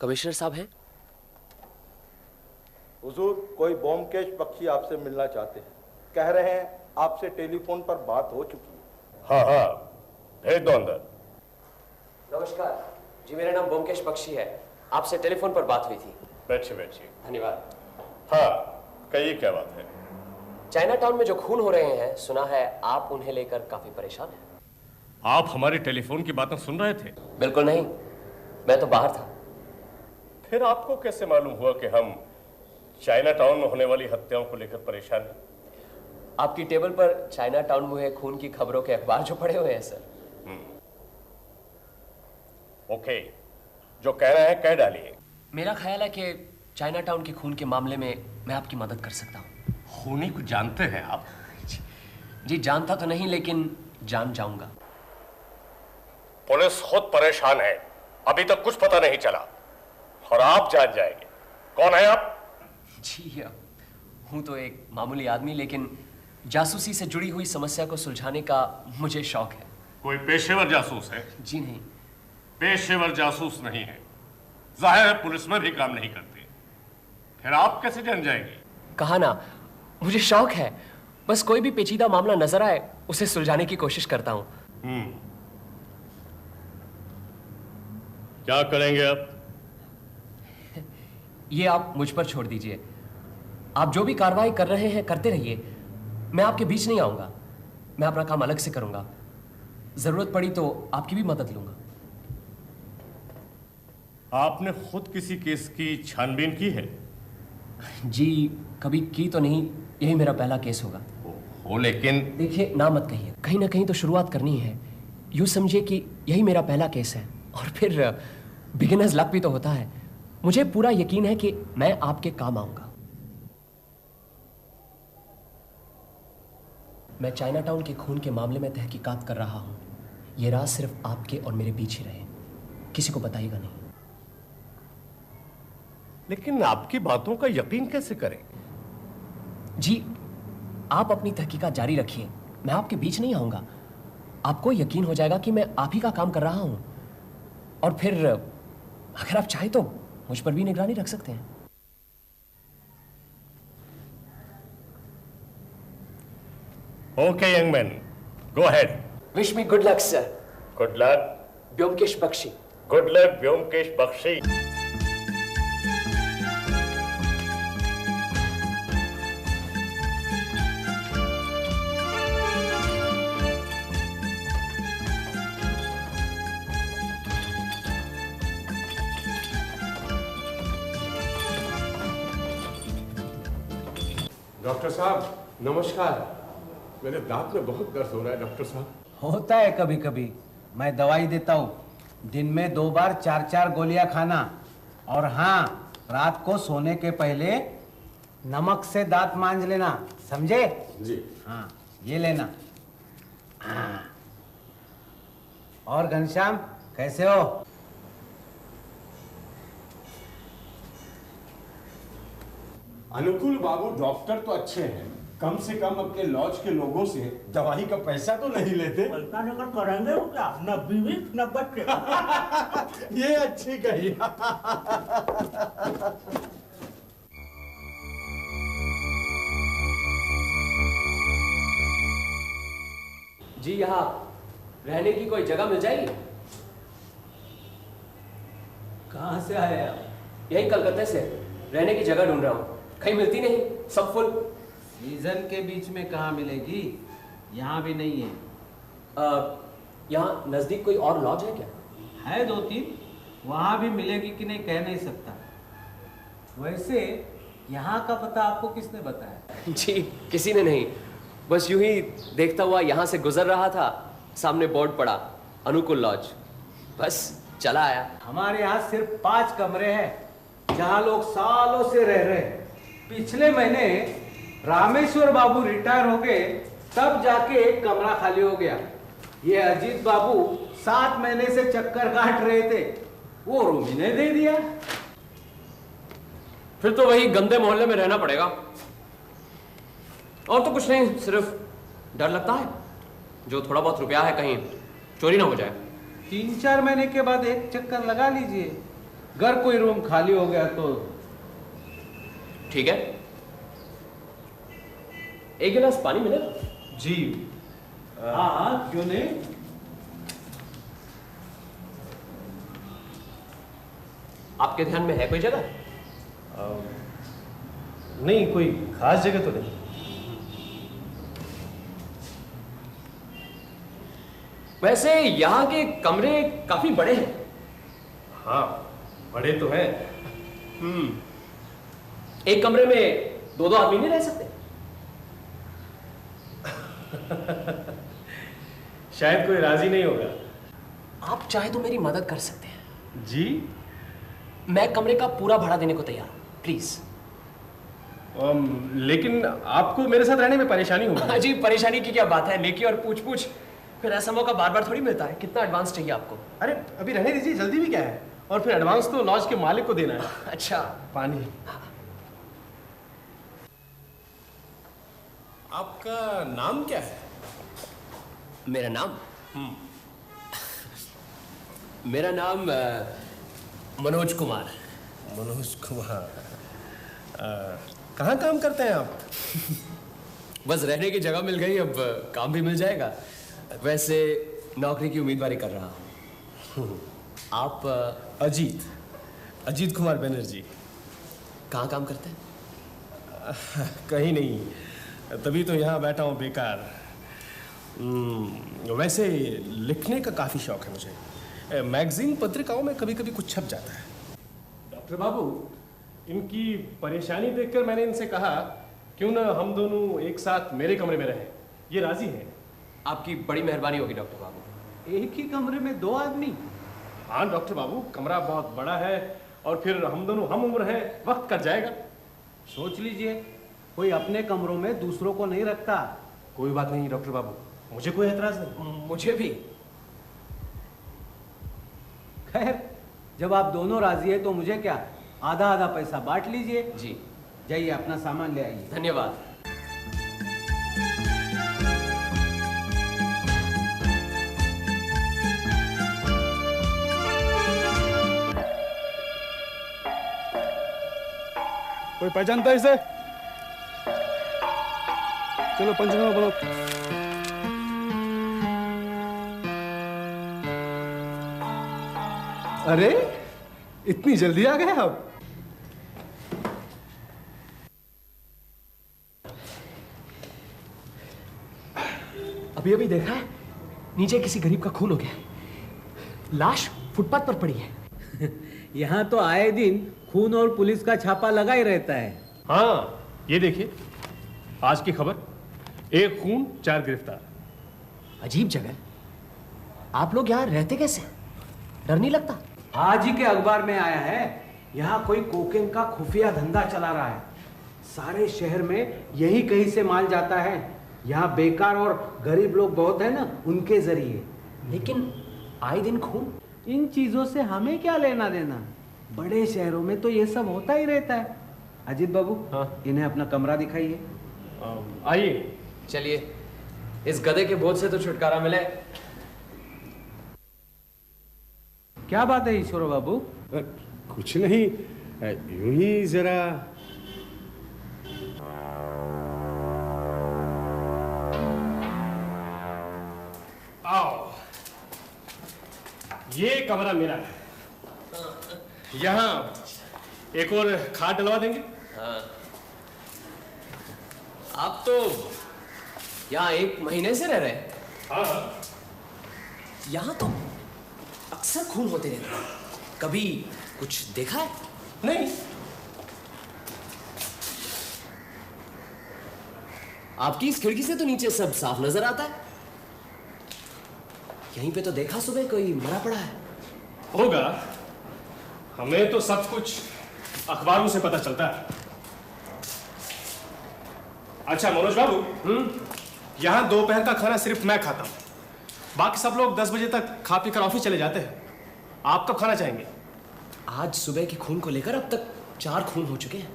Commissioner साहब हैं? हुजूर, कोई ब्योमकेश बख्शी आपसे मिलना चाहते हैं। कह रहे हैं आपसे टेलीफोन पर बात हो चुकी है। हाँ हाँ, भेज दो अंदर। नमस्कार जी, मेरा नाम ब्योमकेश बख्शी है। आपसे टेलीफोन पर बात हुई थी। बैठिए बैठिए। धन्यवाद। हाँ, कहिए क्या बात है। चाइना टाउन में जो खून हो रहे हैं, सुना है आप उन्हें लेकर काफी परेशान हैं। आप हमारी टेलीफोन की बातें सुन रहे थे? बिल्कुल नहीं, मैं तो बाहर था। फिर आपको कैसे मालूम हुआ कि हम चाइना टाउन में होने वाली हत्याओं को लेकर परेशान हैं? आपकी टेबल पर चाइना टाउन में हुए खून की खबरों के अखबार जो पड़े हुए हैं सर। ओके, जो कह रहे हैं कह डालिए। मेरा ख्याल है कि चाइना टाउन के खून के मामले में मैं आपकी मदद कर सकता हूँ। खूनी को जानते हैं आप? जी जानता तो नहीं, लेकिन जान जाऊंगा। पुलिस खुद परेशान है, अभी तक कुछ पता नहीं चला और आप जान जाएंगे। कौन है आप? जी हूँ तो एक मामूली आदमी, लेकिन जासूसी से जुड़ी हुई समस्या को सुलझाने का मुझे शौक है। कोई पेशेवर जासूस है? जी नहीं। पेशेवर जासूस नहीं है, जाहिर है पुलिस में भी काम नहीं करते। फिर आप कैसे जान जाएंगे? कहा ना, मुझे शौक है। बस कोई भी पेचीदा मामला नजर आए उसे सुलझाने की कोशिश करता हूँ। क्या करेंगे आप? ये आप मुझ पर छोड़ दीजिए। आप जो भी कार्रवाई कर रहे हैं करते रहिए, मैं आपके बीच नहीं आऊंगा। मैं अपना काम अलग से करूंगा। जरूरत पड़ी तो आपकी भी मदद लूंगा। आपने खुद किसी केस की छानबीन की है? जी कभी की तो नहीं, यही मेरा पहला केस होगा। हो, लेकिन देखिए, ना मत कहिए, कहीं ना कहीं तो शुरुआत करनी है। यूं समझिए कि यही मेरा पहला केस है, और फिर बिगिनर्स लक भी तो होता है। मुझे पूरा यकीन है कि मैं आपके काम आऊंगा। मैं चाइना टाउन के खून के मामले में तहकीकात कर रहा हूं। यह राज सिर्फ आपके और मेरे बीच ही रहे, किसी को बताइएगा नहीं। लेकिन आपकी बातों का यकीन कैसे करें? जी आप अपनी तहकीकात जारी रखिए, मैं आपके बीच नहीं आऊंगा। आपको यकीन हो जाएगा कि मैं आप ही का काम कर रहा हूं, और फिर अगर आप चाहे तो मुझ पर भी निगरानी रख सकते हैं। Okay young man, go ahead. Wish me good luck sir. Good luck. Byomkesh Bakshi. Good luck Byomkesh Bakshi. Doctor साहब नमस्कार। मेरे दांत में बहुत दर्द हो रहा है डॉक्टर साहब। होता है कभी कभी, मैं दवाई देता हूँ। दिन में 2 बार 4-4 गोलियां खाना, और हाँ, रात को सोने के पहले नमक से दांत मांज लेना, समझे? जी हाँ, ये लेना। हाँ। और घनश्याम कैसे हो? अनुकूल बाबू डॉक्टर तो अच्छे हैं, कम से कम अपने लॉज के लोगों से दवाई का पैसा तो नहीं लेते। पैसा लेकर करेंगे वो क्या? न बीवी न बच्चे। ये अच्छी कही। जी यहाँ रहने की कोई जगह मिल जाएगी? कहाँ से आए आप? यही कलकत्ते से रहने की जगह ढूंढ रहा हूँ, कहीं मिलती नहीं, सब फुल। सीजन के बीच में कहाँ मिलेगी? यहाँ भी नहीं है। यहाँ नजदीक कोई और लॉज है क्या? है 2-3, वहाँ भी मिलेगी कि नहीं कह नहीं सकता। वैसे यहाँ का पता आपको किसने बताया? जी किसी ने नहीं, बस यूं ही देखता हुआ यहाँ से गुजर रहा था, सामने बोर्ड पड़ा अनुकूल लॉज, बस चला आया। हमारे यहाँ सिर्फ 5 कमरे हैं जहाँ लोग सालों से रह रहे हैं। पिछले महीने रामेश्वर बाबू रिटायर हो गए, तब जाके एक कमरा खाली हो गया। ये अजीत बाबू 7 महीने से चक्कर काट रहे थे, वो रूम ही ने दे दिया। फिर तो वही गंदे मोहल्ले में रहना पड़ेगा। और तो कुछ नहीं, सिर्फ डर लगता है जो थोड़ा बहुत रुपया है कहीं चोरी ना हो जाए। 3-4 महीने के बाद एक चक्कर लगा लीजिए, अगर कोई रूम खाली हो गया तो ठीक है, एक गिलास पानी मिलेगा? जी हाँ, क्यों नहीं। आपके ध्यान में है कोई जगह? नहीं, कोई खास जगह तो नहीं। वैसे यहाँ के कमरे काफी बड़े हैं। हाँ, बड़े तो हैं। एक कमरे में दो दो आदमी नहीं रह सकते? शायद कोई राजी नहीं होगा। आप चाहे तो मेरी मदद कर सकते हैं। जी? मैं कमरे का पूरा भाड़ा देने को तैयार हूं, प्लीज। लेकिन आपको मेरे साथ रहने में परेशानी होगी। जी, परेशानी की क्या बात है, नेकी और पूछ पूछ, फिर ऐसा मौका बार बार थोड़ी मिलता है। कितना एडवांस चाहिए आपको? अरे अभी रहने दीजिए, जल्दी भी क्या है। और फिर एडवांस तो लॉज के मालिक को देना है। अच्छा, पानी। आपका नाम क्या है? मेरा नाम मेरा नाम मनोज कुमार। मनोज कुमार। कहाँ काम करते हैं आप? बस रहने की जगह मिल गई, अब काम भी मिल जाएगा। वैसे नौकरी की उम्मीदवारी कर रहा हूँ। आप? अजीत कुमार बनर्जी। कहाँ काम करते हैं? कहीं नहीं, तभी तो यहाँ बैठा हूँ बेकार। वैसे लिखने का काफ़ी शौक है मुझे। मैगजीन पत्रिकाओं में कभी कभी कुछ छप जाता है। डॉक्टर बाबू, इनकी परेशानी देखकर मैंने इनसे कहा क्यों ना हम दोनों एक साथ मेरे कमरे में रहें। ये राजी हैं। आपकी बड़ी मेहरबानी होगी डॉक्टर बाबू। एक ही कमरे में दो आदमी? हाँ डॉक्टर बाबू, कमरा बहुत बड़ा है और फिर हम दोनों हम उम्र हैं, वक्त कट जाएगा। सोच लीजिए, कोई अपने कमरों में दूसरों को नहीं रखता। कोई बात नहीं डॉक्टर बाबू, मुझे कोई एतराज नहीं। मुझे भी। खैर, जब आप दोनों राजी है तो मुझे क्या, आधा आधा पैसा बांट लीजिए। जी। जाइए अपना सामान ले आइए। धन्यवाद। कोई पहचानता है इसे? चलो पंचनामा बनो। अरे इतनी जल्दी आ गए आप? अभी अभी देखा है, नीचे किसी गरीब का खून हो गया। लाश फुटपाथ पर पड़ी है। यहाँ तो आए दिन खून और पुलिस का छापा लगा ही रहता है। हाँ, ये देखिए आज की खबर, 1 खून 4 गिरफ्तार। अजीब जगह। आप लोग यहाँ रहते कैसे? डर नहीं लगता? आज ही के अखबार में आया है, यहाँ कोई कोकेन का खुफिया धंधा चला रहा है। सारे शहर में यही कहीं से माल जाता है। यहाँ बेकार और गरीब लोग बहुत है ना, उनके जरिए। लेकिन आए दिन खून। इन चीजों से हमें क्या लेना देना? बड़े शहरों में तो ये सब होता ही रहता है। अजीत बाबू, हाँ? इन्हें अपना कमरा दिखाइए। आइए। चलिए, इस गधे के बोझ से तो छुटकारा मिले। क्या बात है ईश्वर बाबू? कुछ नहीं, यूं ही जरा। आओ, ये कमरा मेरा है। यहाँ एक और खाट डलवा देंगे। आप तो यहाँ 1 महीने से रह रहे हैं। हाँ। यहाँ तो अक्सर खून होते रहते हैं। कभी कुछ देखा है? नहीं। आपकी इस खिड़की से तो नीचे सब साफ नजर आता है। यहीं पे तो देखा सुबह कोई मरा पड़ा है। होगा, हमें तो सब कुछ अखबारों से पता चलता है। अच्छा मनोज बाबू, यहाँ दोपहर का खाना सिर्फ मैं खाता हूँ, बाकी सब लोग 10 बजे तक खा पी कर ऑफिस चले जाते हैं। आप कब खाना चाहेंगे? आज सुबह के खून को लेकर अब तक 4 खून हो चुके हैं।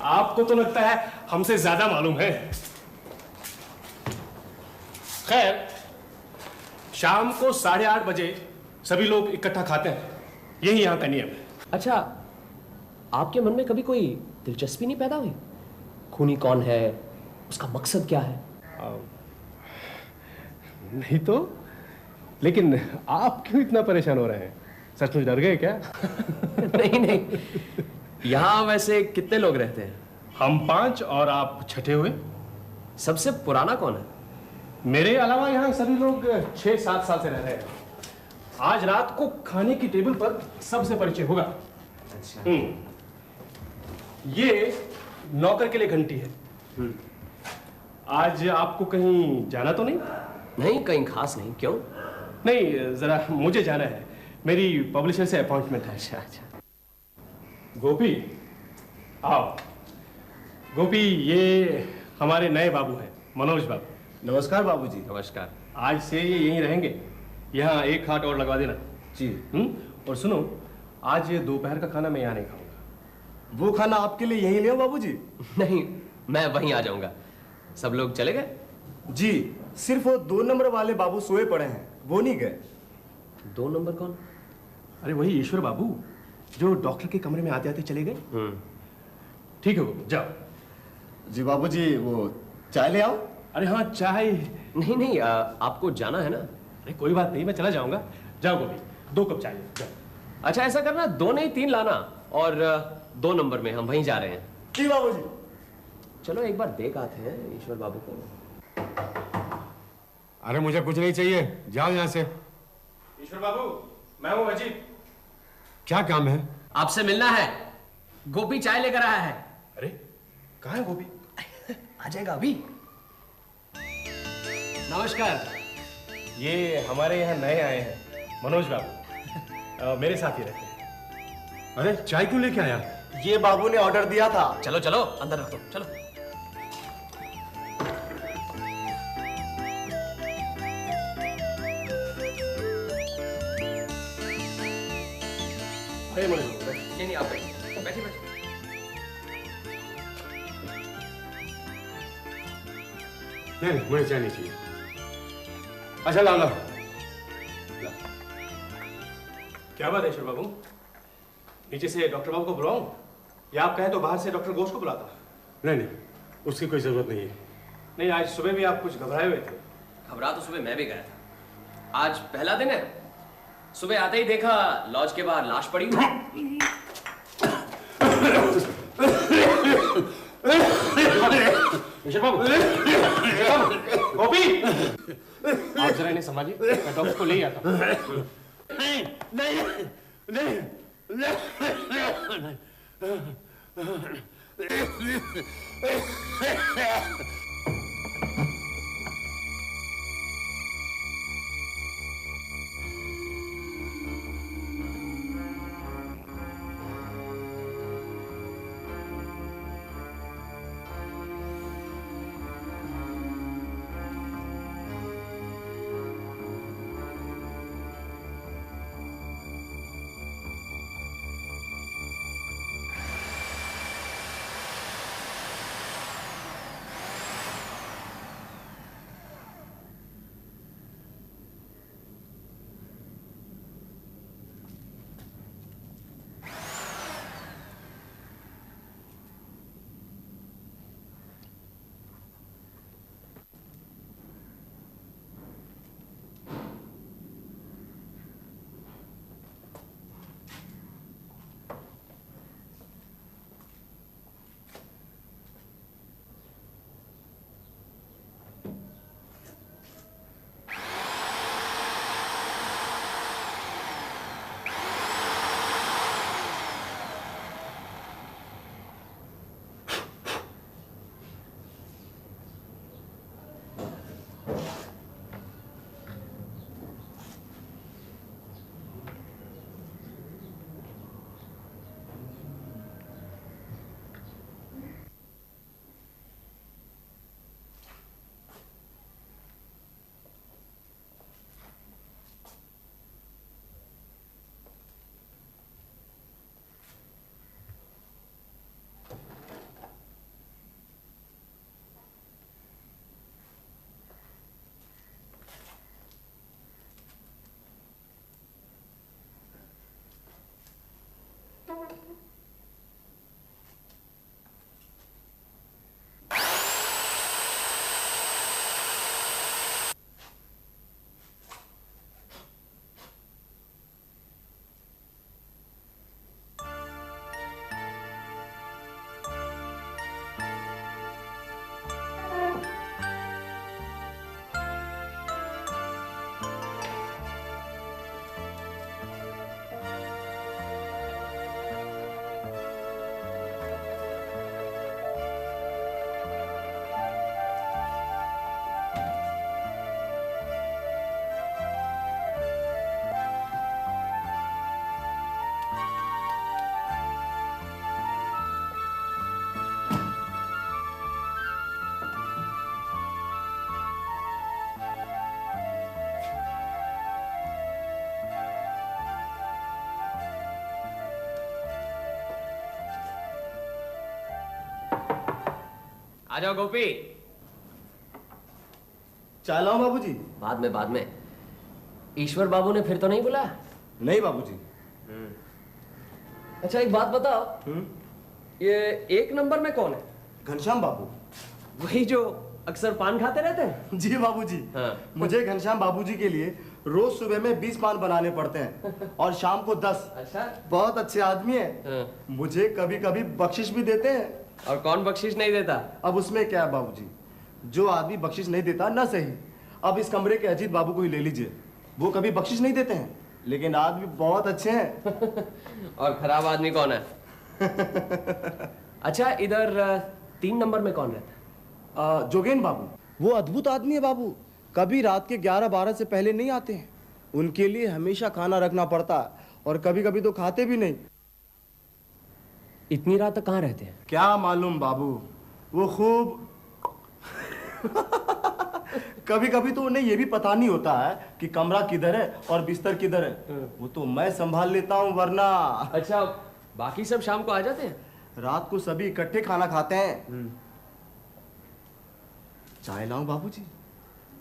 आपको तो लगता है हमसे ज्यादा मालूम है। खैर, शाम को 8:30 बजे सभी लोग इकट्ठा खाते हैं, यही यहाँ का नियम है। अच्छा, आपके मन में कभी कोई दिलचस्पी नहीं पैदा हुई? खूनी कौन है, उसका मकसद क्या है? नहीं तो, लेकिन आप क्यों इतना परेशान हो रहे हैं? सचमुच डर गए क्या? नहीं नहीं, यहाँ वैसे कितने लोग रहते हैं? हम 5 और आप छठे हुए। सबसे पुराना कौन है? मेरे अलावा यहाँ सभी लोग 6-7 साल से रह रहे हैं। आज रात को खाने की टेबल पर सबसे परिचय होगा। अच्छा। ये नौकर के लिए घंटी है। आज आपको कहीं जाना तो नहीं? नहीं, कहीं खास नहीं। क्यों? नहीं, जरा मुझे जाना है, मेरी पब्लिशर से अपॉइंटमेंट है। अच्छा अच्छा। गोपी, आओ। गोपी, ये हमारे नए बाबू हैं, मनोज बाबू। नमस्कार बाबूजी। नमस्कार। आज से ये यहीं रहेंगे, यहाँ एक खाट और लगवा देना। जी। और सुनो, आज ये दोपहर का खाना मैं यहाँ नहीं खाऊंगा। वो खाना आपके लिए यहीं ले आओ बाबूजी? नहीं, मैं वहीं आ जाऊंगा। सब लोग चले गए? जी, सिर्फ वो 2 नंबर वाले बाबू सोए पड़े हैं, वो नहीं गए। 2 नंबर कौन? अरे वही ईश्वर बाबू, जो डॉक्टर के कमरे में आते आते चले गए। ठीक है बाबू, जाओ। जी बाबूजी, वो चाय ले आओ। अरे हाँ, चाय। नहीं नहीं, आपको जाना है ना? अरे कोई बात नहीं, मैं चला जाऊंगा। जाओ गोपी, 2 कप चाय जाओ। अच्छा, ऐसा करना, 2 नहीं 3 लाना, और 2 नंबर में हम वहीं जा रहे हैं। जी बाबूजी। चलो एक बार देख आते हैं ईश्वर बाबू को। अरे मुझे कुछ नहीं चाहिए, जाओ यहाँ से। ईश्वर बाबू, मैं हूँ अजीत। क्या काम है? आपसे मिलना है। गोपी चाय लेकर आया है। अरे कहाँ है गोपी? आ जाएगा अभी। नमस्कार। ये हमारे यहाँ नए आए हैं, मनोज बाबू। मेरे साथ ही रहते हैं। अरे चाय क्यों लेके आया? ये बाबू ने ऑर्डर दिया था। चलो चलो, अंदर रख दो, चलो। अरे मनोज बाबू, बैठो। नहीं नहीं, आप बैठिए बैठिए। नहीं, मुझे चाय नहीं चाहिए। अच्छा ला ला। क्या बात है ईश्वर बाबू, नीचे से डॉक्टर बाबू को बुलाऊं, या आप कहें तो बाहर से डॉक्टर घोष को बुलाता? नहीं नहीं, उसकी कोई जरूरत नहीं है। नहीं, आज सुबह भी आप कुछ घबराए हुए थे। घबरा तो सुबह मैं भी गया था। आज पहला दिन है। सुबह आते ही देखा लॉज के बाहर लाश पड़ी हुई। ईश्वर बाबू, गोपी, आप जरा इन्हें संभालिए, मैं डॉक्टर को ले ही आता हूँ। नहीं नहीं नहीं आ जाओ गोपी। चाय लाऊं बाबूजी? बाद में। ईश्वर बाबू ने फिर तो नहीं बुलाया? नहीं बाबूजी। अच्छा एक बात बताओ, ये 1 नंबर में कौन है? घनश्याम बाबू। वही जो अक्सर पान खाते रहते हैं? जी बाबूजी। हाँ। मुझे घनश्याम बाबूजी के लिए रोज सुबह में 20 पान बनाने पड़ते हैं और शाम को 10। अच्छा। बहुत अच्छे आदमी है। हाँ। मुझे कभी कभी बख्शिश भी देते हैं। और कौन बख्शिश नहीं देता? अब उसमें क्या है बाबूजी, जो आदमी बख्शिश नहीं देता ना सही। अब इस कमरे के अजीत बाबू को ही ले लीजिए, वो कभी बख्शिश नहीं देते हैं, लेकिन आदमी बहुत अच्छे हैं। और खराब आदमी कौन है? अच्छा इधर 3 नंबर में कौन रहता है? जोगेन बाबू। वो अद्भुत आदमी है बाबू, कभी रात के 11-12 से पहले नहीं आते हैं। उनके लिए हमेशा खाना रखना पड़ता है और कभी कभी तो खाते भी नहीं। इतनी रात तक कहाँ रहते हैं? क्या मालूम बाबू, वो खूब कभी कभी तो उन्हें ये भी पता नहीं होता है कि कमरा किधर है और बिस्तर किधर है। वो तो मैं संभाल लेता हूँ वरना। अच्छा बाकी सब शाम को आ जाते हैं? रात को सभी इकट्ठे खाना खाते हैं। चाय लाऊं बाबूजी?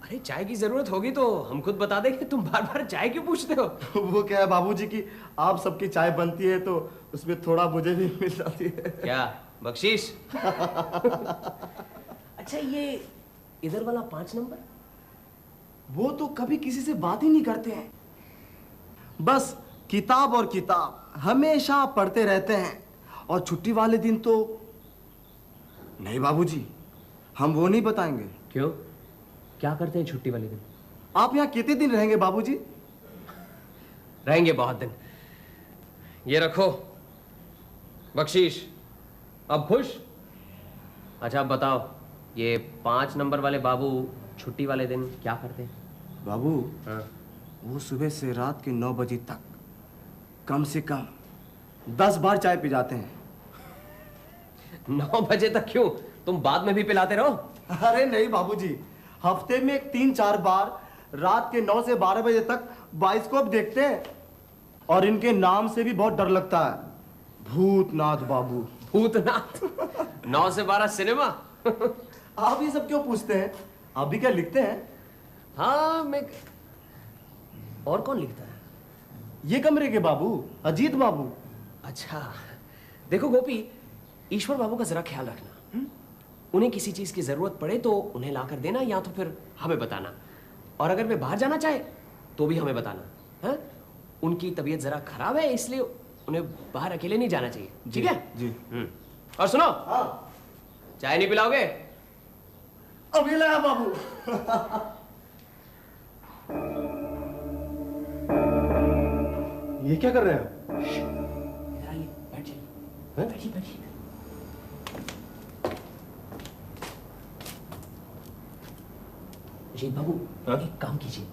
अरे चाय की जरूरत होगी तो हम खुद बता देंगे, तुम बार बार चाय क्यों पूछते हो? वो क्या है बाबूजी कि आप सबकी चाय बनती है तो उसमें थोड़ा मुझे भी मिल जाती है। क्या बख्शीश? अच्छा ये इधर वाला 5 नंबर? वो तो कभी किसी से बात ही नहीं करते हैं, बस किताब और किताब हमेशा पढ़ते रहते हैं। और छुट्टी वाले दिन तो नहीं बाबूजी, हम वो नहीं बताएंगे। क्यों, क्या करते हैं छुट्टी वाले दिन? आप यहाँ कितने दिन रहेंगे बाबूजी? रहेंगे बहुत दिन। ये रखो बख्शीश, अब खुश? अच्छा अब बताओ, ये 5 नंबर वाले बाबू छुट्टी वाले दिन क्या करते हैं? बाबू हाँ। वो सुबह से रात के 9 बजे तक कम से कम 10 बार चाय पी जाते हैं। 9 बजे तक क्यों, तुम बाद में भी पिलाते रहो। अरे नहीं बाबूजी, हफ्ते में 3-4 बार रात के 9 से 12 बजे तक बाइस्कोप देखते हैं। और इनके नाम से भी बहुत डर लगता है, भूतनाथ बाबू। भूतनाथ? 9 से 12 सिनेमा? आप ये सब क्यों पूछते हैं, आप भी क्या लिखते हैं? हाँ मैं। और कौन लिखता है? ये कमरे के बाबू, अजीत बाबू। अच्छा देखो गोपी, ईश्वर बाबू का जरा ख्याल रखना। उन्हें किसी चीज की जरूरत पड़े तो उन्हें लाकर देना, या तो फिर हमें बताना। और अगर वे बाहर जाना चाहे तो भी हमें बताना। हाँ? उनकी तबीयत जरा खराब है, इसलिए उन्हें बाहर अकेले नहीं जाना चाहिए। ठीक है जी। और सुनो, हाँ चाय नहीं पिलाओगे? अभी लाया बाबू। ये क्या कर रहे हैं? इधर आइए, बैठ जाइए। बैठिए बैठिए। अजीत बाबू एक काम कीजिए,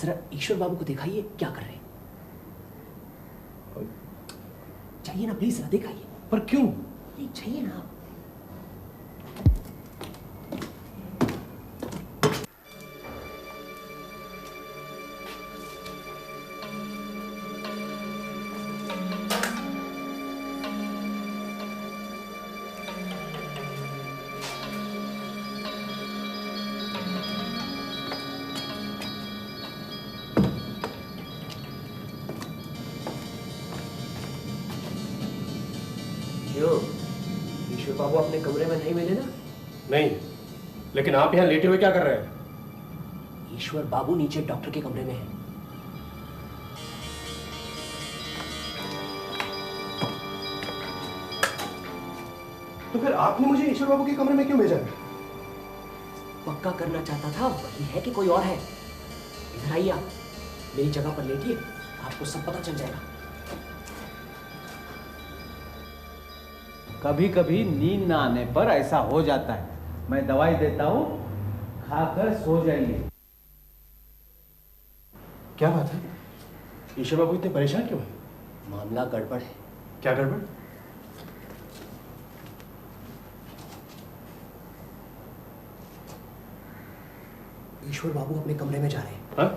जरा ईश्वर बाबू को दिखाइए क्या कर रहे हैं। चाहिए ना प्लीज, जरा दिखाइए। पर क्यों? नहीं चाहिए ना। क्यों, ईश्वर बाबू अपने कमरे में नहीं मिले ना? नहीं, लेकिन आप यहाँ लेटे हुए क्या कर रहे हैं? ईश्वर बाबू नीचे डॉक्टर के कमरे में है। तो फिर आपने मुझे ईश्वर बाबू के कमरे में क्यों भेजा? पक्का करना चाहता था वही है कि कोई और है। इधर आइए, आप मेरी जगह पर लेटिए, आपको सब पता चल जाएगा। कभी कभी नींद ना आने पर ऐसा हो जाता है। मैं दवाई देता हूँ, खाकर सो जाइए। क्या बात है? ईश्वर बाबू इतने परेशान क्यों हैं? मामला गड़बड़ है। क्या गड़बड़? ईश्वर बाबू अपने कमरे में जा रहे हैं। हाँ?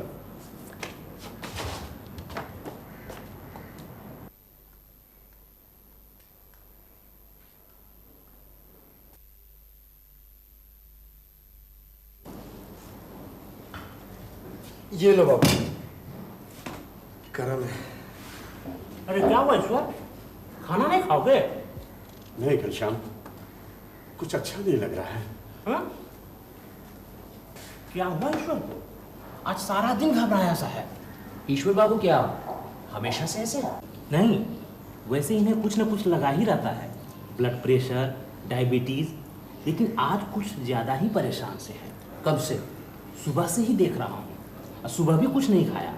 ये लो बाबू, करम है। अरे क्या हुआ ईश्वर, खाना नहीं खाओगे? नहीं घनश्याम, कुछ अच्छा नहीं लग रहा है। हाँ? क्या हुआ ईश्वर को? आज सारा दिन घबराया सा है। ईश्वर बाबू क्या हमेशा से ऐसे हैं? नहीं, वैसे इन्हें कुछ न कुछ लगा ही रहता है, ब्लड प्रेशर, डायबिटीज, लेकिन आज कुछ ज्यादा ही परेशान से है। कब से? सुबह से ही देख रहा हूँ, और सुबह भी कुछ नहीं खाया।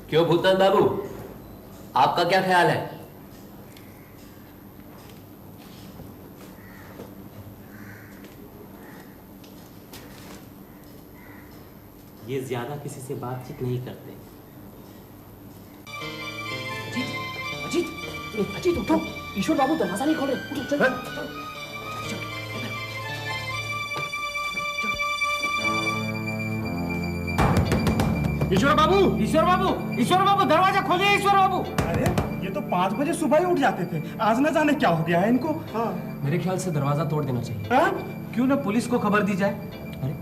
क्यों भूतनाथ बाबू, आपका क्या ख्याल है? ये ज्यादा किसी से बातचीत नहीं करते। अजीत, अजीत, अजीत उठो, ईश्वर बाबू दरवाजा नहीं खोल रहे। उठो, चलो, चलो। ईश्वर बाबू, ईश्वर बाबू, ईश्वर बाबू, दरवाजा खोलिए ईश्वर बाबू। अरे ये तो 5 बजे सुबह ही उठ जाते थे, आज न जाने क्या हो गया है इनको। हाँ। मेरे ख्याल से दरवाजा तोड़ देना चाहिए। हाँ? क्यों ना पुलिस को खबर दी जाए? अरे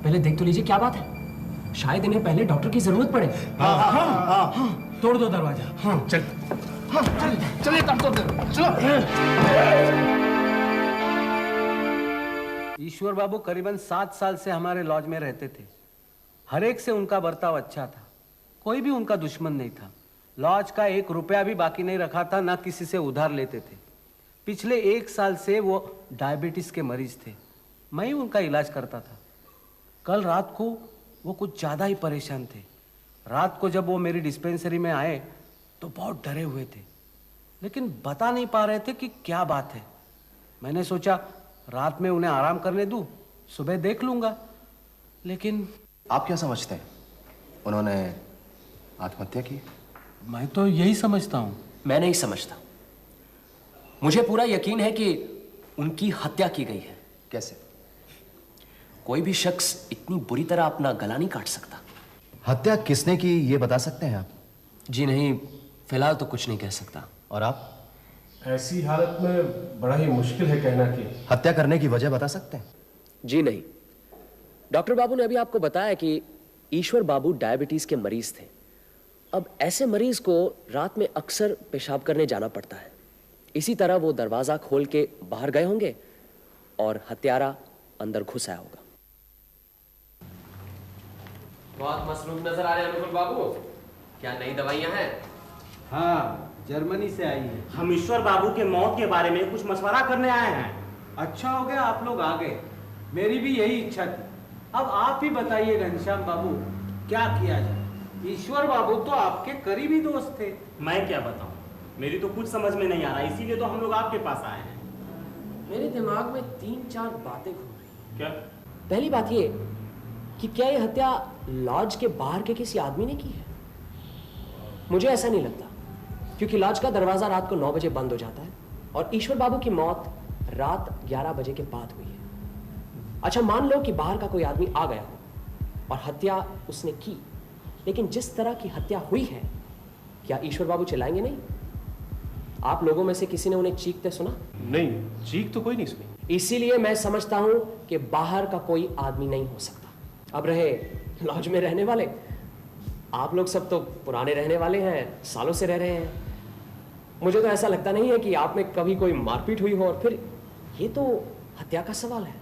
पहले देख तो लीजिए क्या बात है, शायद इन्हें पहले डॉक्टर की जरूरत पड़े। तोड़ दो दरवाजा। हाँ चल, चलिए चलो। ईश्वर बाबू करीबन 7 साल से हमारे लॉज में रहते थे। हर एक से उनका बर्ताव अच्छा था, कोई भी उनका दुश्मन नहीं था। लॉज का 1 रुपया भी बाकी नहीं रखा था, ना किसी से उधार लेते थे। पिछले 1 साल से वो डायबिटीज के मरीज थे, मैं ही उनका इलाज करता था। कल रात को वो कुछ ज्यादा ही परेशान थे। रात को जब वो मेरी डिस्पेंसरी में आए तो बहुत डरे हुए थे, लेकिन बता नहीं पा रहे थे कि क्या बात है। मैंने सोचा रात में उन्हें आराम करने दूं, सुबह देख लूंगा। लेकिन आप क्या समझते हैं, उन्होंने आत्महत्या की? मैं तो यही समझता हूं। मैं नहीं समझता, मुझे पूरा यकीन है कि उनकी हत्या की गई है। कैसे? कोई भी शख्स इतनी बुरी तरह अपना गला नहीं काट सकता। हत्या किसने की ये बता सकते हैं आप? जी नहीं, फिलहाल तो कुछ नहीं कह सकता। और आप? ऐसी हालत में बड़ा ही मुश्किल है कहना कि हत्या करने की वजह बता सकते हैं? जी नहीं, डॉक्टर बाबू ने अभी आपको बताया कि ईश्वर बाबू डायबिटीज के मरीज थे। अब ऐसे मरीज को रात में अक्सर पेशाब करने जाना पड़ता है, इसी तरह वो दरवाजा खोल के बाहर गए होंगे और हत्यारा अंदर घुस आया होगा। बहुत मसरूफ नजर आ रहे हैं अनुकुल बाबू, क्या नई दवाइयां हैं? हाँ, जर्मनी से आई है। हम ईश्वर बाबू के मौत के बारे में कुछ मशवरा करने आए हैं। अच्छा हो गया आप लोग आ गए, मेरी भी यही इच्छा थी। अब आप ही बताइए घनश्याम बाबू, क्या किया जाए? ईश्वर बाबू तो आपके करीबी दोस्त थे। मैं क्या बताऊं, मेरी तो कुछ समझ में नहीं आ रहा, इसीलिए तो हम लोग आपके पास आए हैं। मेरे दिमाग में 3-4 बातें घूम रही हैं। क्या? पहली बात ये कि क्या ये हत्या लॉज के बाहर के किसी आदमी ने की है? मुझे ऐसा नहीं लगता, क्योंकि लॉज का दरवाजा रात को 9 बजे बंद हो जाता है और ईश्वर बाबू की मौत रात 11 बजे के बाद हुई है। अच्छा, मान लो कि बाहर का कोई आदमी आ गया हो और हत्या उसने की, लेकिन जिस तरह की हत्या हुई है, क्या ईश्वर बाबू चिल्लाएंगे नहीं? आप लोगों में से किसी ने उन्हें चीखते सुना? नहीं, चीख तो कोई नहीं सुनी। इसीलिए मैं समझता हूं कि बाहर का कोई आदमी नहीं हो सकता। अब रहे लॉज में रहने वाले, आप लोग सब तो पुराने रहने वाले हैं, सालों से रह रहे हैं। मुझे तो ऐसा लगता नहीं है कि आप में कभी कोई मारपीट हुई हो, और फिर ये तो हत्या का सवाल है।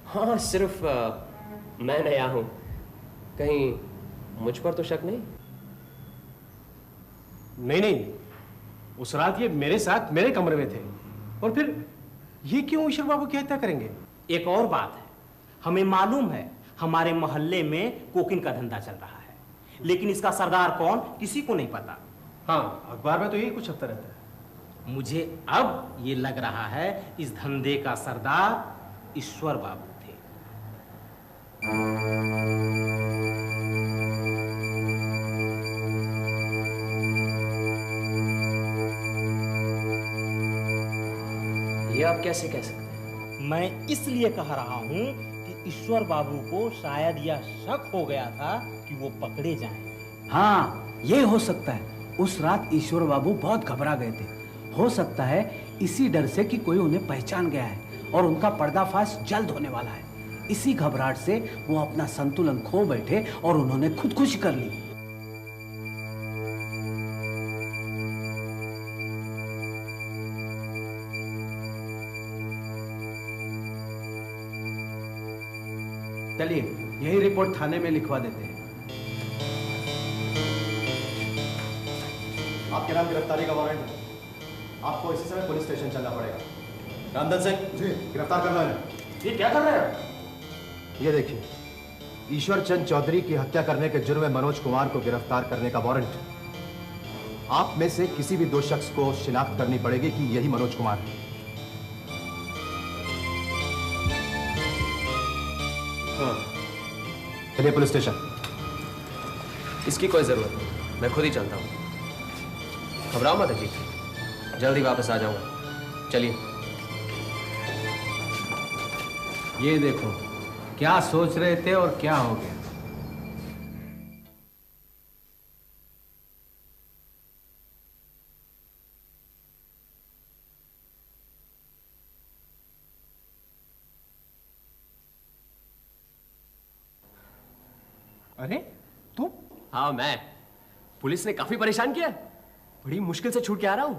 हाँ, सिर्फ मैं नया हूं, कहीं मुझ पर तो शक नहीं? नहीं, उस रात ये मेरे साथ मेरे कमरे में थे, और फिर ये क्यों ईश्वर बाबू की हत्या करेंगे? एक और बात है, हमें मालूम है हमारे मोहल्ले में कोकिन का धंधा चल रहा है, लेकिन इसका सरदार कौन किसी को नहीं पता। हाँ, अखबार में तो यही कुछ छपता रहता है। मुझे अब ये लग रहा है इस धंधे का सरदार ईश्वर बाबू थे। ये आप कैसे कह सकते हैं? मैं इसलिए कह रहा हूं कि ईश्वर बाबू को शायद यह शक हो गया था कि वो पकड़े जाएं। हाँ, ये हो सकता है। उस रात ईश्वर बाबू बहुत घबरा गए थे। हो सकता है इसी डर से कि कोई उन्हें पहचान गया है और उनका पर्दाफाश जल्द होने वाला है। इसी घबराहट से वो अपना संतुलन खो बैठे और उन्होंने खुदकुशी कर ली। चलिए यही रिपोर्ट थाने में लिखवा देते हैं। आपके नाम गिरफ्तारी का वारंट है। आपको इसी समय पुलिस स्टेशन चलना पड़ेगा। रामधन सिंह जी, गिरफ्तार करना है। ये क्या कर रहे हैं? ये देखिए, ईश्वर चंद चौधरी की हत्या करने के जुर्म में मनोज कुमार को गिरफ्तार करने का वारंट। आप में से किसी भी दो शख्स को शिनाख्त करनी पड़ेगी कि यही मनोज कुमार है। चलिए पुलिस स्टेशन। इसकी कोई जरूरत नहीं, मैं खुद ही चलता हूँ। घबराओ मत अजीत, जल्दी वापस आ जाऊंगा। चलिए। ये देखो क्या सोच रहे थे और क्या हो गया। अरे तू? हाँ मैं। पुलिस ने काफी परेशान किया, बड़ी मुश्किल से छूट के आ रहा हूं।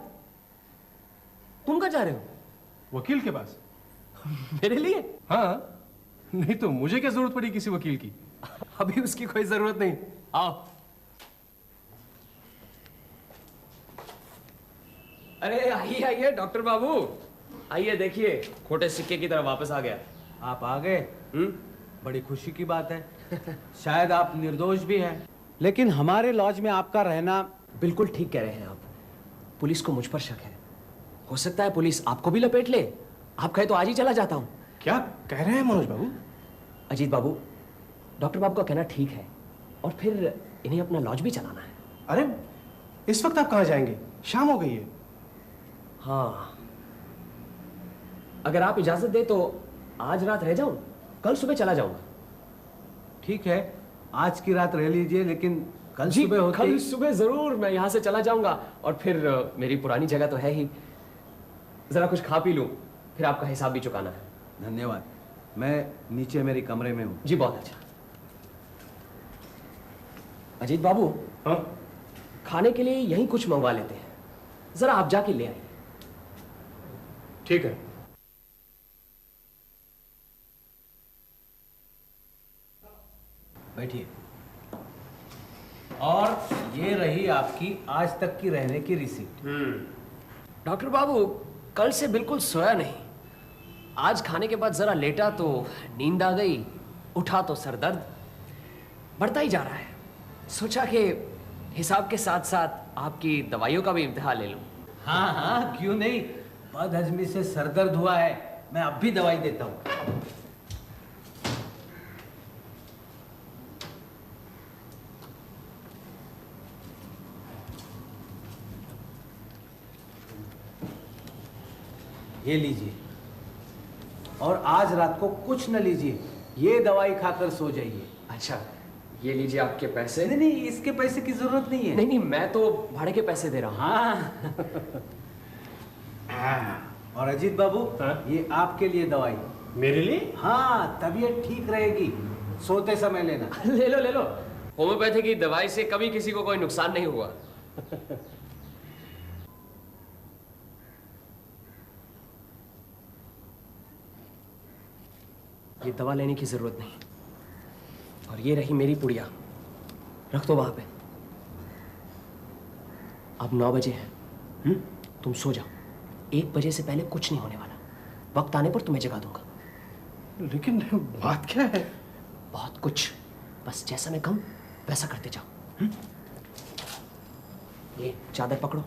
तुम कहाँ जा रहे हो? वकील के पास। मेरे लिए? हाँ, नहीं तो मुझे क्या जरूरत पड़ी किसी वकील की? अभी उसकी कोई जरूरत नहीं। आओ। अरे आइए आइए डॉक्टर बाबू, आइए देखिए, खोटे सिक्के की तरह वापस आ गया। आप आ गए? बड़ी खुशी की बात है। शायद आप निर्दोष भी हैं, लेकिन हमारे लॉज में आपका रहना। बिल्कुल ठीक कह रहे हैं आप। पुलिस को मुझ पर शक है। हो सकता है पुलिस आपको भी लपेट ले। आप कहे तो आज ही चला जाता हूं। क्या कह रहे हैं मनोज बाबू? अजीत बाबू, डॉक्टर बाबू का कहना ठीक है, और फिर इन्हें अपना लॉज भी चलाना है। अरे इस वक्त आप कहाँ जाएंगे? शाम हो गई है। हाँ, अगर आप इजाजत दे तो आज रात रह जाऊं, कल सुबह चला जाऊंगा। ठीक है, आज की रात रह लीजिए, लेकिन कल जी, सुबह होते कल ही सुबह जरूर मैं यहाँ से चला जाऊंगा, और फिर मेरी पुरानी जगह तो है ही, जरा कुछ खा पी लूं, फिर आपका हिसाब भी चुकाना है। धन्यवाद। मैं नीचे मेरे कमरे में हूँ। जी बहुत अच्छा। अजीत बाबू, हाँ? खाने के लिए यहीं कुछ मंगवा लेते हैं, जरा आप जाके ले आइए। ठीक है। बैठिए। और ये रही आपकी आज तक की रहने की रिसीप्ट। डॉक्टर बाबू, कल से बिल्कुल सोया नहीं। आज खाने के बाद जरा लेटा तो नींद आ गई, उठा तो सर दर्द बढ़ता ही जा रहा है। सोचा कि हिसाब के साथ साथ आपकी दवाइयों का भी इम्तिहान ले लूं। हाँ हाँ, क्यों नहीं। बदहजमी से सरदर्द हुआ है, मैं अब भी दवाई देता हूँ। ये लीजिए, और आज रात को कुछ न लीजिए, ये दवाई खाकर सो जाइए। अच्छा, ये लीजिए आपके पैसे। नहीं नहीं, इसके पैसे की जरूरत नहीं है। नहीं नहीं, मैं तो भाड़े के पैसे दे रहा हूँ। हाँ। और अजीत बाबू, हाँ? ये आपके लिए दवाई। मेरे लिए? हाँ, तबीयत ठीक रहेगी, सोते समय लेना। ले लो ले लो, होम्योपैथी की दवाई से कभी किसी को कोई नुकसान नहीं हुआ। ये दवा लेने की जरूरत नहीं, और ये रही मेरी पुड़िया, रख दो वहां पे। अब 9 बजे है, तुम सो जाओ। 1 बजे से पहले कुछ नहीं होने वाला। वक्त आने पर तुम्हें जगा दूंगा। लेकिन बात क्या है? बहुत कुछ, बस जैसा मैं कहूं वैसा करते जाओ। ये चादर पकड़ो।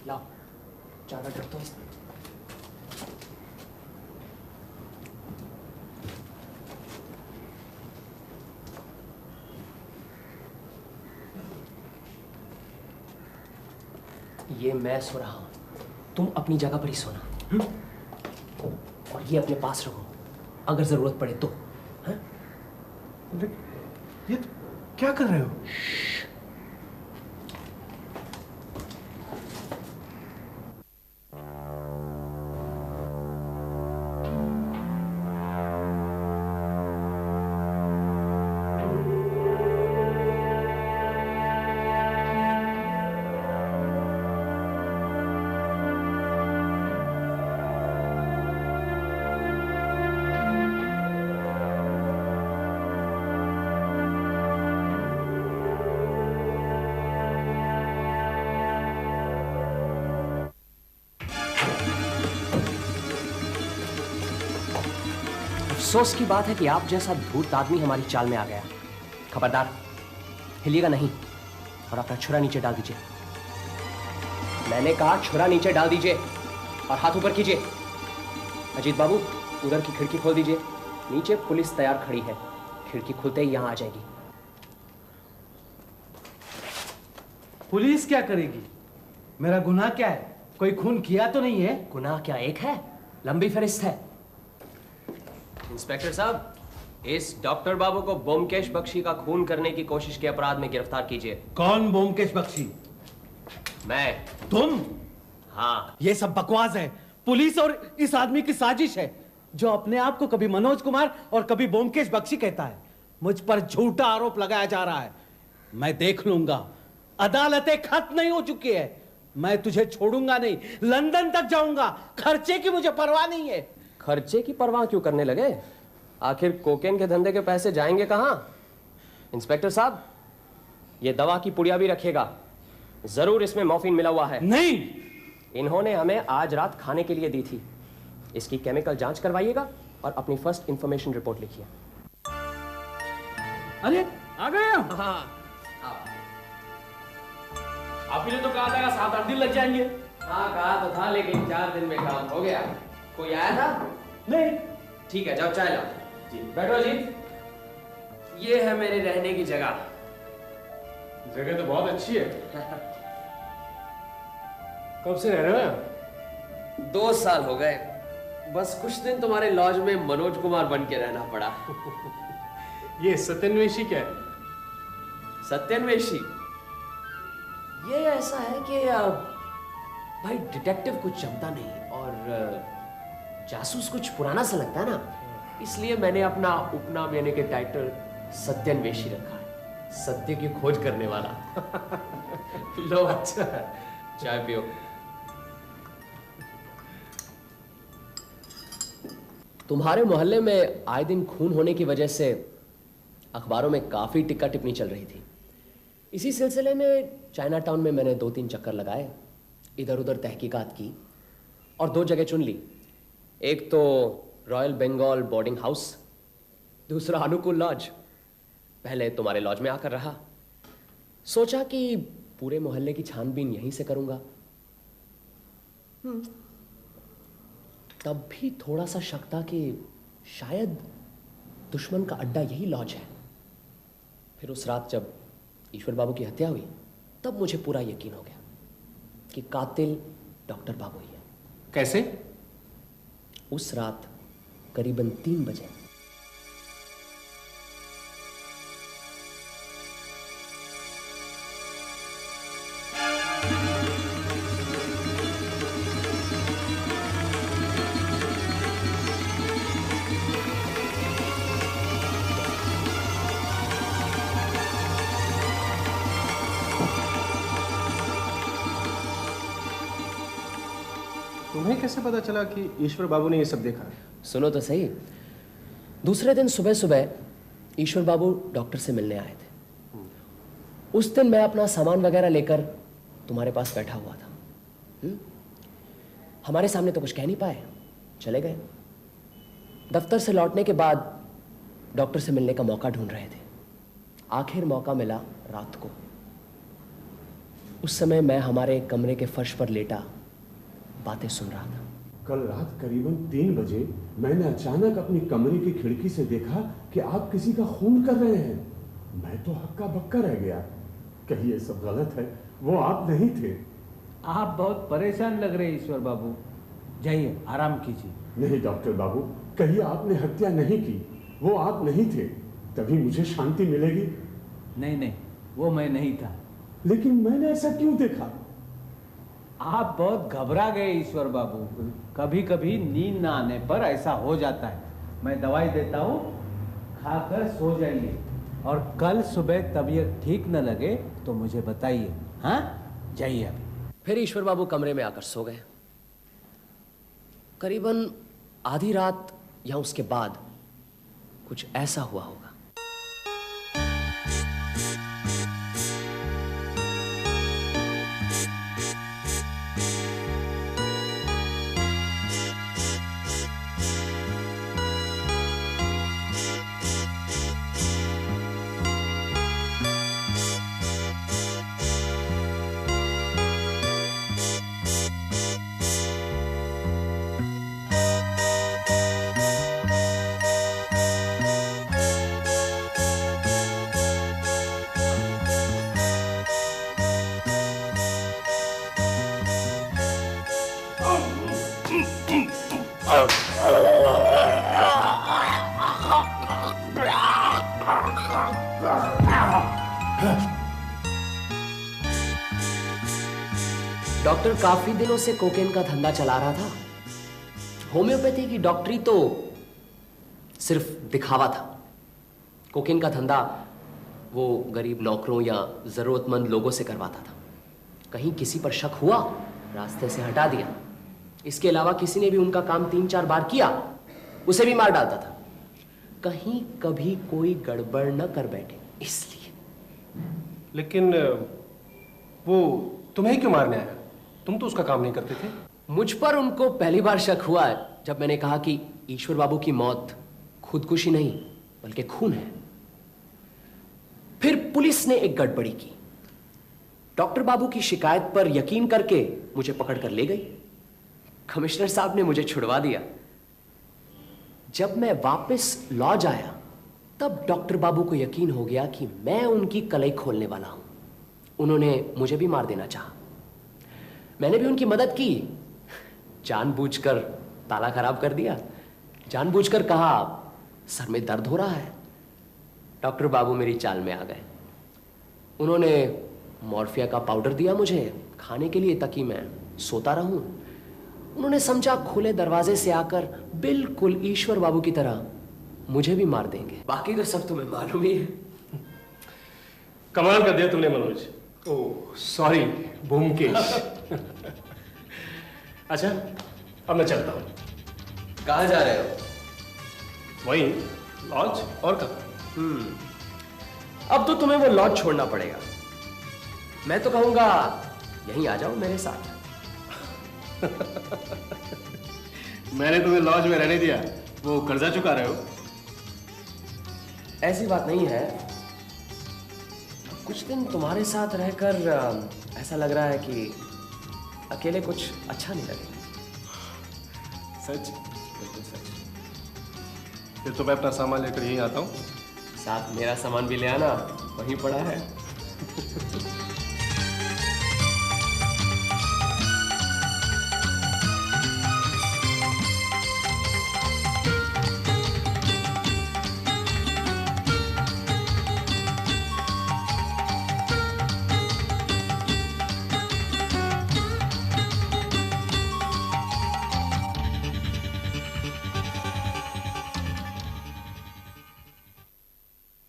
लाओ, चादर ढक दो। ये मैं सो रहा हूं, तुम अपनी जगह पर ही सोना। और ये अपने पास रखो, अगर जरूरत पड़े तो। ये क्या कर रहे हो? अफसोस की बात है कि आप जैसा धूर्त आदमी हमारी चाल में आ गया। खबरदार, हिलिएगा नहीं और अपना छुरा नीचे डाल दीजिए। मैंने कहा छुरा नीचे डाल दीजिए और हाथ ऊपर कीजिए। अजीत बाबू, उधर की खिड़की खोल दीजिए। नीचे पुलिस तैयार खड़ी है, खिड़की खुलते ही यहां आ जाएगी। पुलिस क्या करेगी? मेरा गुनाह क्या है? कोई खून किया तो नहीं है? गुनाह क्या एक है, लंबी फहरिस्त है। इंस्पेक्टर साहब, इस डॉक्टर बाबू को बोमकेश बख्शी का खून करने की कोशिश के अपराध में गिरफ्तार कीजिए। कौन बोमकेश बख्शी? मैं। तुम? हाँ। ये सब बकवास है। पुलिस और इस आदमी की साजिश है, जो अपने आप को कभी मनोज कुमार और कभी बोमकेश बख्शी कहता है। मुझ पर झूठा आरोप लगाया जा रहा है। मैं देख लूंगा। अदालतें खत्म नहीं हो चुकी है। मैं तुझे छोड़ूंगा नहीं, लंदन तक जाऊंगा। खर्चे की मुझे परवाह नहीं है। खर्चे की परवाह क्यों करने लगे? आखिर कोकेन के धंधे के पैसे जाएंगे कहां? इंस्पेक्टर साहब, ये दवा की पुड़िया भी रखिएगा, जरूर इसमें मॉर्फिन मिला हुआ है। नहीं, इन्होंने हमें आज रात खाने के लिए दी थी। इसकी केमिकल जांच करवाइएगा और अपनी फर्स्ट इंफॉर्मेशन रिपोर्ट लिखिए। अरे आ गए हम। हाँ, आप ही ने तो कहा था 7-8 दिन लग जाएंगे। हाँ कहा तो था, लेकिन 4 दिन में काम हो गया। कोई आया था? नहीं। ठीक है, जाओ चाय लाओ। जी बैठो जी। ये है मेरे रहने की जगह। जगह तो बहुत अच्छी है। कब से रह रहे हो? 2 साल हो गए। बस कुछ दिन तुम्हारे लॉज में मनोज कुमार बन के रहना पड़ा। ये सत्यन्वेशी क्या है? सत्यन्वेशी ये ऐसा है कि भाई डिटेक्टिव कुछ जमता नहीं और जासूस कुछ पुराना सा लगता है ना, इसलिए मैंने अपना उपनाम यानी कि टाइटल सत्यन्वेशी रखा है, सत्य की खोज करने वाला। लो अच्छा चाय पियो। तुम्हारे मोहल्ले में आए दिन खून होने की वजह से अखबारों में काफी टिक्का टिप्पणी चल रही थी। इसी सिलसिले में चाइना टाउन में मैंने 2-3 चक्कर लगाए, इधर उधर तहकीकात की और 2 जगह चुन ली। एक तो रॉयल बंगाल बोर्डिंग हाउस, दूसरा अनुकूल लॉज। पहले तुम्हारे लॉज में आकर रहा, सोचा कि पूरे मोहल्ले की छानबीन यहीं से करूंगा। तब भी थोड़ा सा शक था कि शायद दुश्मन का अड्डा यही लॉज है। फिर उस रात जब ईश्वर बाबू की हत्या हुई, तब मुझे पूरा यकीन हो गया कि कातिल डॉक्टर बाबू ही है। कैसे? उस रात करीबन 3 बजे तुम्हें कैसे पता चला कि ईश्वर बाबू ने ये सब देखा? सुनो तो सही। दूसरे दिन सुबह सुबह ईश्वर बाबू डॉक्टर से मिलने आए थे। उस दिन मैं अपना सामान वगैरह लेकर तुम्हारे पास बैठा हुआ था। हमारे सामने तो कुछ कह नहीं पाए, चले गए। दफ्तर से लौटने के बाद डॉक्टर से मिलने का मौका ढूंढ रहे थे। आखिर मौका मिला रात को। उस समय मैं हमारे कमरे के फर्श पर लेटा बातें सुन रहा था। कल रात करीबन 3 बजे मैंने अचानक अपनी कमरे की खिड़की से देखा कि आप किसी का खून कर रहे हैं। मैं तो हक्का बक्का रह गया। कहीं ये सब गलत है, वो आप नहीं थे। आप बहुत परेशान लग रहे हैं ईश्वर बाबू, जाइए आराम कीजिए। नहीं डॉक्टर बाबू, कहिए आपने हत्या नहीं की, वो आप नहीं थे, तभी मुझे शांति मिलेगी। नहीं नहीं, वो मैं नहीं था। लेकिन मैंने ऐसा क्यों देखा? आप बहुत घबरा गए ईश्वर बाबू, कभी कभी नींद ना आने पर ऐसा हो जाता है। मैं दवाई देता हूँ, खाकर सो जाइए, और कल सुबह तबीयत ठीक न लगे तो मुझे बताइए। हाँ, जाइए अभी। फिर ईश्वर बाबू कमरे में आकर सो गए। करीबन आधी रात या उसके बाद कुछ ऐसा हुआ होगा। डॉक्टर काफी दिनों से कोकेन का धंधा चला रहा था। होम्योपैथी की डॉक्टरी तो सिर्फ दिखावा था। कोकेन का धंधा वो गरीब नौकरों या जरूरतमंद लोगों से करवाता था। कहीं किसी पर शक हुआ, रास्ते से हटा दिया। इसके अलावा किसी ने भी उनका काम 3-4 बार किया, उसे भी मार डालता था। कहीं कभी कोई गड़बड़ न कर बैठे, इसलिए। लेकिन वो तुम्हें क्यों मारने आया? तुम तो उसका काम नहीं करते थे। मुझ पर उनको पहली बार शक हुआ है जब मैंने कहा कि ईश्वर बाबू की मौत खुदकुशी नहीं बल्कि खून है। फिर पुलिस ने एक गड़बड़ी की। डॉक्टर बाबू की शिकायत पर यकीन करके मुझे पकड़कर ले गई। कमिश्नर साहब ने मुझे छुड़वा दिया। जब मैं वापस लॉज आया तब डॉक्टर बाबू को यकीन हो गया कि मैं उनकी कलई खोलने वाला हूं। उन्होंने मुझे भी मार देना चाहा। मैंने भी उनकी मदद की, जानबूझकर ताला खराब कर दिया, जानबूझकर कहा सर में दर्द हो रहा है। डॉक्टर बाबू मेरी चाल में आ गए। उन्होंने मॉर्फिया का पाउडर दिया मुझे खाने के लिए ताकि मैं सोता रहूं। उन्होंने समझा खुले दरवाजे से आकर बिल्कुल ईश्वर बाबू की तरह मुझे भी मार देंगे। बाकी तो सब तुम्हें मालूम ही है। कमाल कर दिया तुमने मनोज। Oh sorry भूमकेश। अच्छा अब मैं चलता हूँ। कहाँ जा रहे हो? वहीं लॉज, और कहाँ? अब तो तुम्हें वो लॉज छोड़ना पड़ेगा। मैं तो कहूंगा यहीं आ जाओ मेरे साथ। मैंने तुम्हें लॉज में रहने दिया, वो कर्जा चुका रहे हो? ऐसी बात नहीं है। कुछ दिन तुम्हारे साथ रहकर ऐसा लग रहा है कि अकेले कुछ अच्छा नहीं लगेगा। सच? बिल्कुल सच। फिर तो मैं अपना सामान लेकर यहीं आता हूँ। साथ मेरा सामान भी ले आना, वहीं पड़ा है।